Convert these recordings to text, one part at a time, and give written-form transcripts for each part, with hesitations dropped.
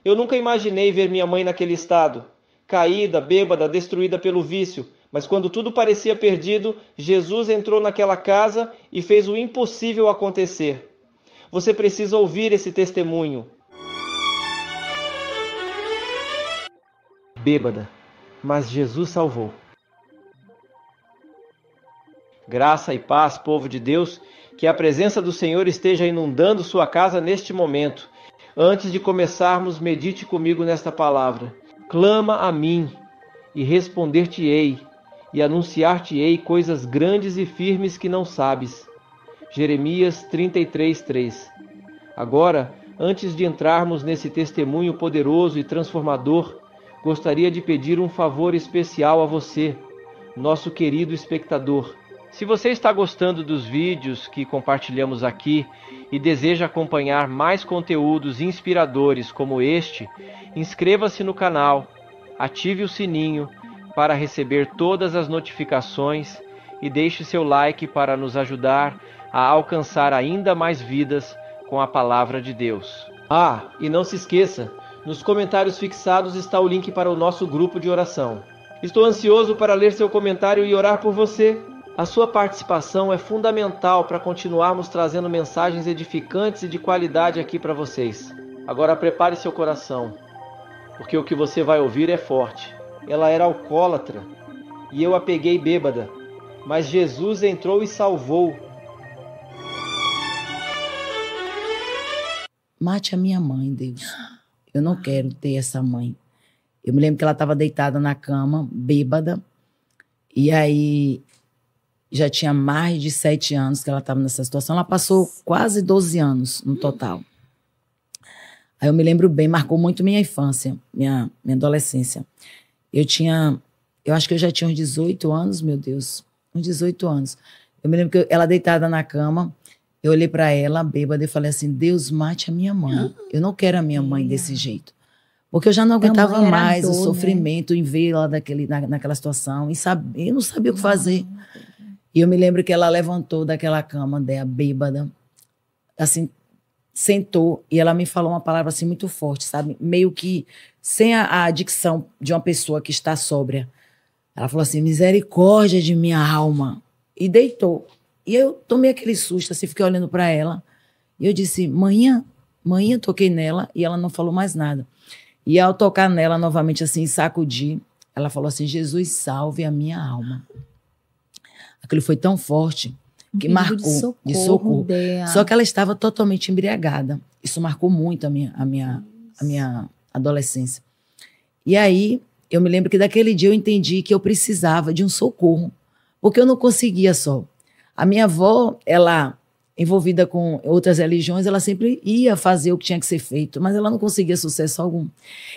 Eu nunca imaginei ver minha mãe naquele estado, caída, bêbada, destruída pelo vício. Mas quando tudo parecia perdido, Jesus entrou naquela casa e fez o impossível acontecer. Você precisa ouvir esse testemunho. Bêbada, mas Jesus salvou. Graça e paz, povo de Deus, que a presença do Senhor esteja inundando sua casa neste momento. Antes de começarmos, medite comigo nesta palavra. Clama a mim, e responder-te-ei, e anunciar-te-ei coisas grandes e firmes que não sabes. Jeremias 33:3. Agora, antes de entrarmos nesse testemunho poderoso e transformador, gostaria de pedir um favor especial a você, nosso querido espectador. Se você está gostando dos vídeos que compartilhamos aqui e deseja acompanhar mais conteúdos inspiradores como este, inscreva-se no canal, ative o sininho para receber todas as notificações e deixe seu like para nos ajudar a alcançar ainda mais vidas com a palavra de Deus. Ah, e não se esqueça, nos comentários fixados está o link para o nosso grupo de oração. Estou ansioso para ler seu comentário e orar por você. A sua participação é fundamental para continuarmos trazendo mensagens edificantes e de qualidade aqui para vocês. Agora prepare seu coração, porque o que você vai ouvir é forte. Ela era alcoólatra e eu a peguei bêbada, mas Jesus entrou e salvou. Mate a minha mãe, Deus. Eu não quero ter essa mãe. Eu me lembro que ela estava deitada na cama, bêbada, e aí já tinha mais de 7 anos que ela estava nessa situação. Ela passou quase 12 anos no total. Aí eu me lembro bem, marcou muito minha infância, minha adolescência. Eu acho que eu já tinha uns 18 anos, meu Deus, uns 18 anos. Eu me lembro que ela deitada na cama, eu olhei para ela, bêbada, e falei assim, Deus, mate a minha mãe. Eu não quero a minha mãe desse jeito. Porque eu já não aguentava mais o sofrimento em ver ela naquela situação. E eu não sabia o que fazer. E eu me lembro que ela levantou daquela cama dela, bêbada, assim, sentou, e ela me falou uma palavra assim muito forte, sabe? Meio que sem a dicção de uma pessoa que está sóbria. Ela falou assim, misericórdia de minha alma. E deitou. E eu tomei aquele susto, assim, fiquei olhando para ela. E eu disse, manhã, toquei nela, e ela não falou mais nada. E ao tocar nela novamente, assim, sacudi, ela falou assim, Jesus, salve a minha alma. Aquilo foi tão forte que marcou de socorro. Só que ela estava totalmente embriagada. Isso marcou muito a minha adolescência. E aí, eu me lembro que daquele dia eu entendi que eu precisava de um socorro, porque eu não conseguia só. A minha avó, ela, envolvida com outras religiões, ela sempre ia fazer o que tinha que ser feito, mas ela não conseguia sucesso algum.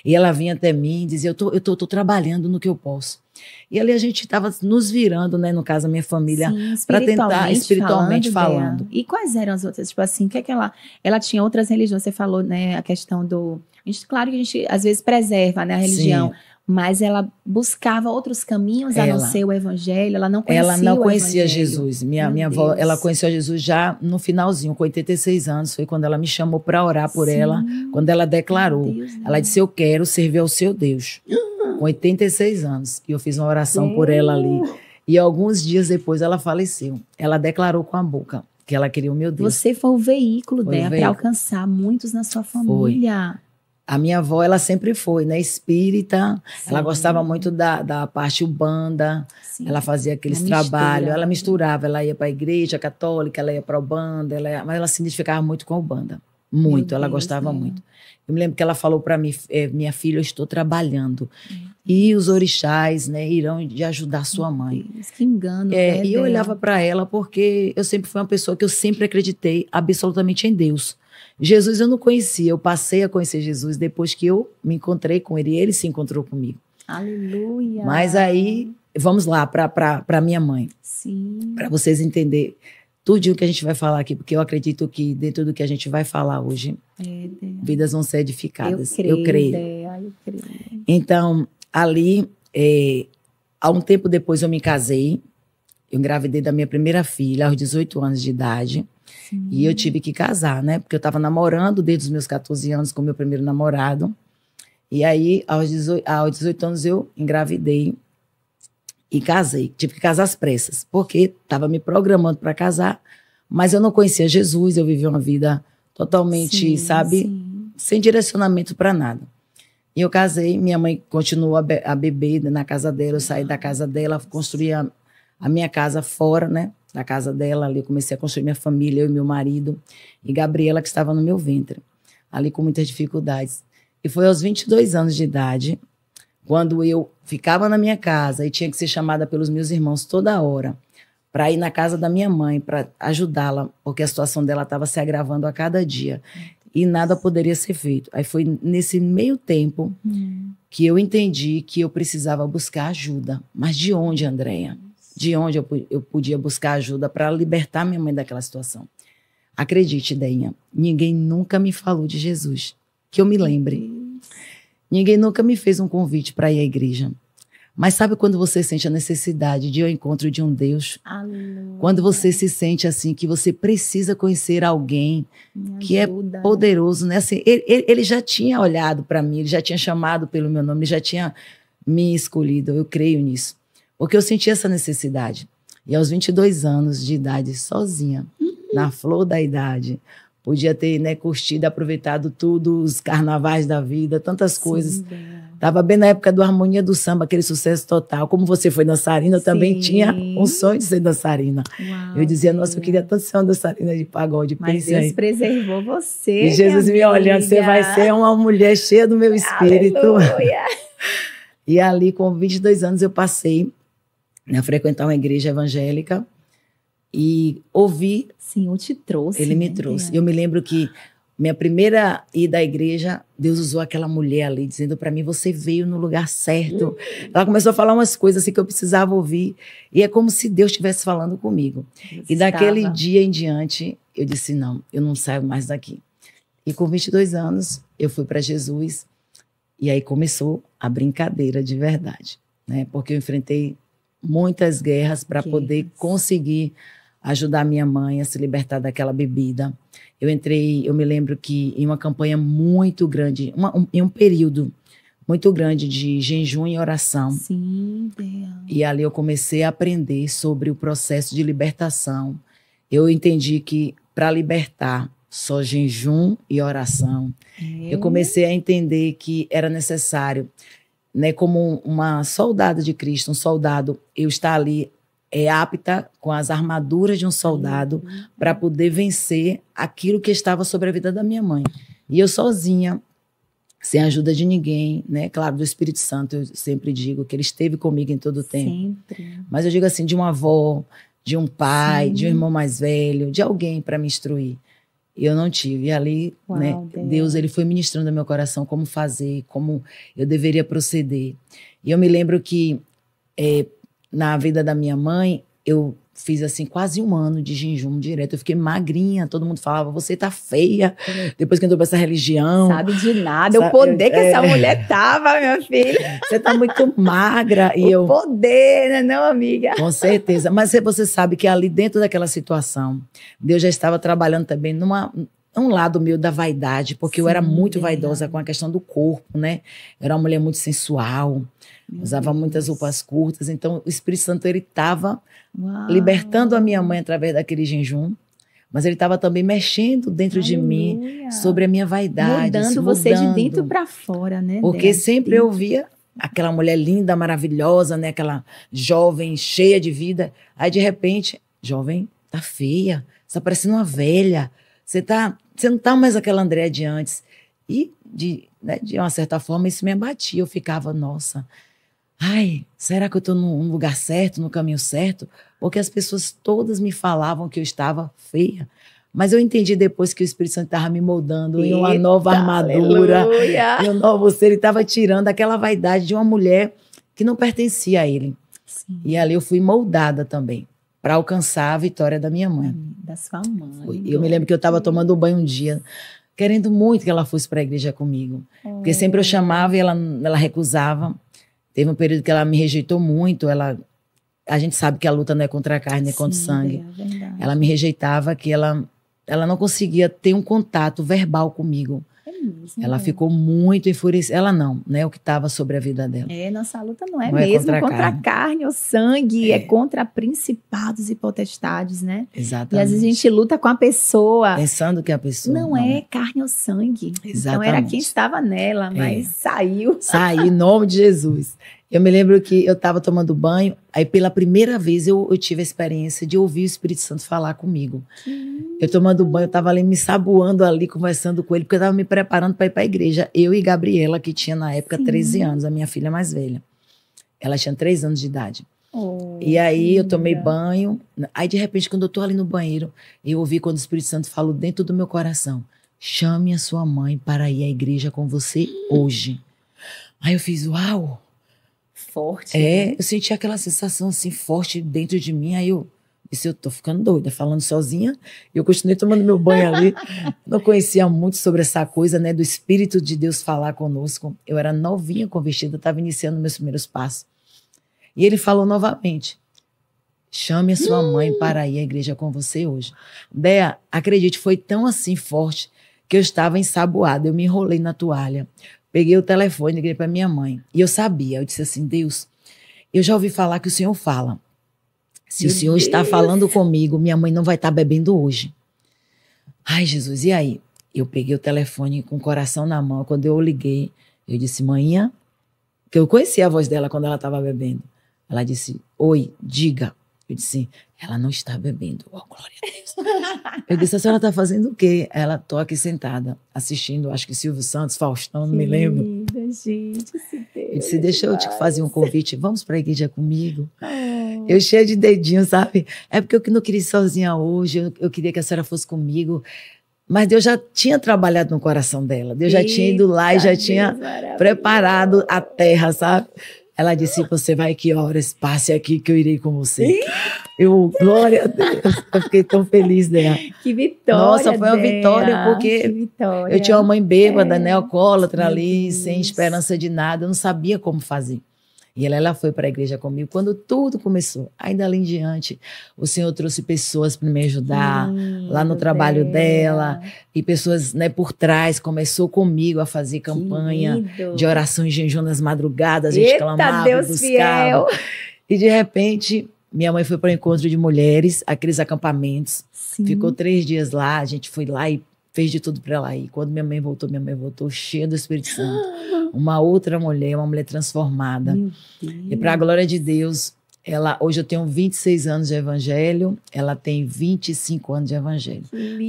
E ela vinha até mim e dizia, eu tô trabalhando no que eu posso. E ali a gente estava nos virando, né, no caso, a minha família, para tentar, espiritualmente falando. E quais eram as outras? Tipo assim, o que é que ela tinha outras religiões? Você falou, né, a questão do... claro que a gente, às vezes, preserva, né, a religião. Sim. Mas ela buscava outros caminhos a não ser o evangelho, ela não conhecia o evangelho. Ela não conhecia Jesus. Minha avó, ela conheceu Jesus já no finalzinho, com 86 anos, foi quando ela me chamou para orar por ela, quando ela declarou. Ela disse, eu quero servir ao seu Deus, com 86 anos. E eu fiz uma oração por ela ali. E alguns dias depois ela faleceu. Ela declarou com a boca que ela queria o meu Deus. Você foi o veículo dela para alcançar muitos na sua família. Foi. A minha avó, ela sempre foi, né, espírita, ela gostava muito da parte umbanda, ela fazia aqueles trabalhos, ela misturava, ela ia para a igreja católica, ela ia para a Umbanda, mas ela se identificava muito com a Umbanda, muito, ela gostava muito. Eu me lembro que ela falou para mim, minha filha, eu estou trabalhando, e os orixás, né, irão de ajudar sua mãe. Que engano. E eu olhava para ela porque eu sempre fui uma pessoa que eu sempre acreditei absolutamente em Deus. Jesus eu não conhecia, eu passei a conhecer Jesus depois que eu me encontrei com ele, e ele se encontrou comigo. Aleluia! Mas aí, vamos lá, para minha mãe. Sim. Para vocês entenderem tudo o que a gente vai falar aqui, porque eu acredito que dentro do que a gente vai falar hoje, vidas vão ser edificadas. Eu creio. Então, ali, há um tempo depois eu me casei, eu engravidei da minha primeira filha aos 18 anos de idade. Sim. E eu tive que casar, né? Porque eu estava namorando desde os meus 14 anos com meu primeiro namorado. E aí, aos 18 anos, eu engravidei e casei. Tive que casar às pressas, porque estava me programando para casar, mas eu não conhecia Jesus, eu vivia uma vida totalmente, sem direcionamento para nada. E eu casei, minha mãe continuou a beber na casa dela, eu saí da casa dela, construí a minha casa fora, né, da casa dela, ali eu comecei a construir minha família, eu e meu marido, e Gabriela, que estava no meu ventre, ali com muitas dificuldades. E foi aos 22 anos de idade, quando eu ficava na minha casa e tinha que ser chamada pelos meus irmãos toda hora para ir na casa da minha mãe, para ajudá-la, porque a situação dela estava se agravando a cada dia. E nada poderia ser feito. Aí foi nesse meio tempo que eu entendi que eu precisava buscar ajuda. Mas de onde, Andréia? De onde eu podia buscar ajuda para libertar minha mãe daquela situação? Acredite, Deinha, ninguém nunca me falou de Jesus, que eu me lembre. Ninguém nunca me fez um convite para ir à igreja. Mas sabe quando você sente a necessidade de ir ao encontro de um Deus? Aleluia. Quando você se sente assim, que você precisa conhecer alguém que é poderoso, né? Assim, ele já tinha olhado para mim, ele já tinha chamado pelo meu nome, ele já tinha me escolhido, eu creio nisso. Porque eu senti essa necessidade. E aos 22 anos de idade, sozinha, na flor da idade, podia ter, né, curtido, aproveitado tudo, os carnavais da vida, tantas coisas. Estava bem na época do Harmonia do Samba, aquele sucesso total. Como você foi dançarina, eu também tinha um sonho de ser dançarina. Uau, eu dizia, nossa, eu queria tanto ser uma dançarina de pagode. Mas Deus aí. Preservou você, E Jesus me olhando, você vai ser uma mulher cheia do meu espírito. Aleluia. E ali, com 22 anos, eu passei a frequentar uma igreja evangélica e ouvi. Sim, eu te trouxe. Ele me trouxe. Eu me lembro que minha primeira ida à igreja, Deus usou aquela mulher ali, dizendo para mim, você veio no lugar certo. Ela começou a falar umas coisas assim que eu precisava ouvir. E é como se Deus estivesse falando comigo. E daquele dia em diante, eu disse, não, eu não saio mais daqui. E com 22 anos, eu fui para Jesus. E aí começou a brincadeira de verdade, né? Porque eu enfrentei muitas guerras para poder conseguir ajudar minha mãe a se libertar daquela bebida. Eu me lembro que em uma campanha muito grande, em um período muito grande de jejum e oração. Sim, Deus. E ali eu comecei a aprender sobre o processo de libertação. Eu entendi que para libertar, só jejum e oração. Eu comecei a entender que era necessário, né, como uma soldada de Cristo, um soldado, eu estar ali apta com as armaduras de um soldado para poder vencer aquilo que estava sobre a vida da minha mãe. E eu sozinha, sem a ajuda de ninguém, né? Claro, do Espírito Santo, eu sempre digo que ele esteve comigo em todo o tempo. Sempre. Mas eu digo assim, de uma avó, de um pai, de um irmão mais velho, de alguém para me instruir. Eu não tive. E ali, né, Deus ele foi ministrando no meu coração como fazer, como eu deveria proceder. E eu me lembro que na vida da minha mãe, eu fiz assim quase um ano de jejum direto. Eu fiquei magrinha, todo mundo falava, você tá feia, depois que entrou pra essa religião. Sabe de nada, o poder que essa mulher tava, minha filha. Você tá muito magra. O poder, né, não, amiga? Com certeza. Mas você sabe que ali dentro daquela situação, Deus já estava trabalhando também um lado meu da vaidade, porque eu era muito vaidosa com a questão do corpo, né? Eu era uma mulher muito sensual, usava muitas roupas curtas, então o Espírito Santo ele estava libertando a minha mãe através daquele jejum, mas ele estava também mexendo dentro de mim sobre a minha vaidade. Mudando você de dentro para fora, né? Porque sempre eu via aquela mulher linda, maravilhosa, né? Aquela jovem, cheia de vida. Aí, de repente, jovem, tá feia, você tá parecendo uma velha, você não tá mais aquela Andréia de antes. E, de uma certa forma, isso me abatia. Eu ficava, nossa, ai, será que eu estou no lugar certo, no caminho certo? Porque as pessoas todas me falavam que eu estava feia. Mas eu entendi depois que o Espírito Santo estava me moldando em uma nova armadura, em um novo ser. Ele estava tirando aquela vaidade de uma mulher que não pertencia a ele. Sim. E ali eu fui moldada também, para alcançar a vitória da minha mãe. Da sua mãe. Eu me lembro que eu estava tomando banho um dia, querendo muito que ela fosse para a igreja comigo. Porque sempre eu chamava e ela recusava. Teve um período que ela me rejeitou muito. A gente sabe que a luta não é contra a carne, é contra o sangue. É verdade. Ela me rejeitava, que ela não conseguia ter um contato verbal comigo. Ela ficou muito enfurecida. Ela não, né? O que estava sobre a vida dela. Nossa luta não é mesmo contra a carne ou sangue, é contra principados e potestades, né? Exatamente. E às vezes a gente luta com a pessoa. Pensando que a pessoa... Não é carne ou sangue. Exatamente. Então era quem estava nela, mas saiu. Saiu, em nome de Jesus. Eu me lembro que eu estava tomando banho, aí pela primeira vez eu tive a experiência de ouvir o Espírito Santo falar comigo. Eu tomando banho, eu estava ali me saboando ali, conversando com ele, porque eu estava me preparando para ir para a igreja. Eu e Gabriela, que tinha na época 13 anos, a minha filha mais velha. Ela tinha 3 anos de idade. E aí eu tomei banho, aí de repente quando eu estou ali no banheiro, eu ouvi quando o Espírito Santo falou dentro do meu coração, chame a sua mãe para ir à igreja com você hoje. Aí eu fiz, uau! Forte. Né? Eu senti aquela sensação assim forte dentro de mim. Aí eu disse, eu tô ficando doida, falando sozinha. E eu continuei tomando meu banho ali. Não conhecia muito sobre essa coisa, né, do Espírito de Deus falar conosco. Eu era novinha convertida, estava iniciando meus primeiros passos. E ele falou novamente, chame a sua mãe para ir à igreja com você hoje. Dea, acredite, foi tão assim forte que eu estava ensaboada. Eu me enrolei na toalha. Peguei o telefone e liguei para minha mãe. E eu sabia, eu disse assim, Deus, eu já ouvi falar que o Senhor fala. Se o Senhor está falando comigo, minha mãe não vai estar bebendo hoje. Ai, Jesus, e aí? Eu peguei o telefone com o coração na mão. Quando eu liguei, eu disse, manhã, que eu conhecia a voz dela quando ela estava bebendo. Ela disse, oi, diga. Eu disse, ela não está bebendo. Oh, glória a Deus. Eu disse, a senhora está fazendo o quê? Ela, tô aqui sentada, assistindo, acho que Silvio Santos, Faustão, não me lembro. Gente, eu disse, deixa eu te fazer um convite, vamos para a igreja comigo? Eu cheia de dedinho, sabe? É porque eu não queria ir sozinha hoje, eu queria que a senhora fosse comigo. Mas Deus já tinha trabalhado no coração dela. Deus já tinha ido lá e já tinha preparado a terra, sabe? Ela disse, você vai que horas? Passe aqui que eu irei com você. Eu, glória a Deus. Eu fiquei tão feliz dela. Que vitória. Nossa, foi uma vitória, porque eu tinha uma mãe bêbada, né, alcoólatra ali, sem esperança de nada. Eu não sabia como fazer. E ela foi para a igreja comigo quando tudo começou. Aí dali em diante, o Senhor trouxe pessoas para me ajudar lá no trabalho dela. E pessoas, né, por trás, começou comigo a fazer campanha de oração e jejum nas madrugadas. A gente clamava, Deus buscava. fiel. E de repente, minha mãe foi para o encontro de mulheres, aqueles acampamentos. Sim. Ficou 3 dias lá, a gente foi lá e fez de tudo para ela ir. Quando minha mãe voltou cheia do Espírito Santo. Uma outra mulher, uma mulher transformada. E para a glória de Deus, hoje eu tenho 26 anos de evangelho, ela tem 25 anos de evangelho.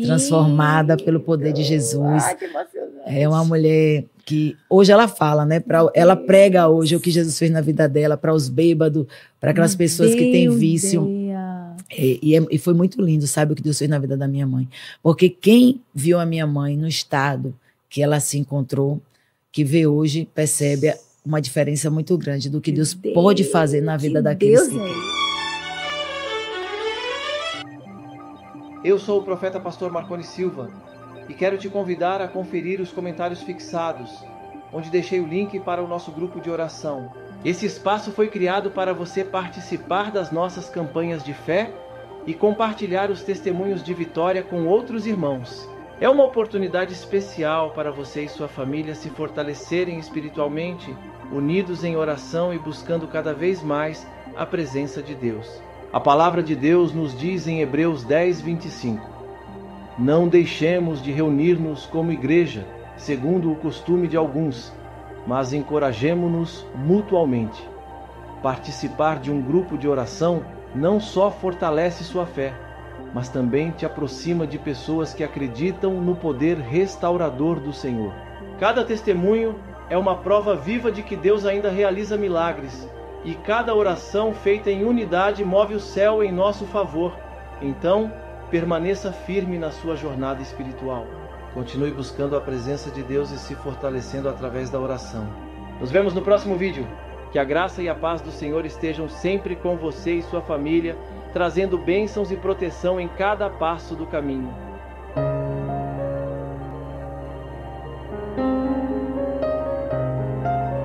Transformada pelo poder de Jesus. Ai, que emocionante. É uma mulher que hoje ela fala, né? Ela prega hoje o que Jesus fez na vida dela, para os bêbados, para aquelas pessoas que têm vício. E foi muito lindo, sabe, o que Deus fez na vida da minha mãe. Porque quem viu a minha mãe no estado que ela se encontrou, que vê hoje, percebe uma diferença muito grande do que Deus pode fazer na vida daqueles que tem. Eu sou o profeta pastor Marconi Silva e quero te convidar a conferir os comentários fixados, onde deixei o link para o nosso grupo de oração. Esse espaço foi criado para você participar das nossas campanhas de fé e compartilhar os testemunhos de vitória com outros irmãos. É uma oportunidade especial para você e sua família se fortalecerem espiritualmente, unidos em oração e buscando cada vez mais a presença de Deus. A palavra de Deus nos diz em Hebreus 10, 25: não deixemos de reunir-nos como igreja, segundo o costume de alguns, mas encorajemo-nos mutualmente. Participar de um grupo de oração não só fortalece sua fé, mas também te aproxima de pessoas que acreditam no poder restaurador do Senhor. Cada testemunho é uma prova viva de que Deus ainda realiza milagres, e cada oração feita em unidade move o céu em nosso favor. Então, permaneça firme na sua jornada espiritual. Continue buscando a presença de Deus e se fortalecendo através da oração. Nos vemos no próximo vídeo. Que a graça e a paz do Senhor estejam sempre com você e sua família, trazendo bênçãos e proteção em cada passo do caminho.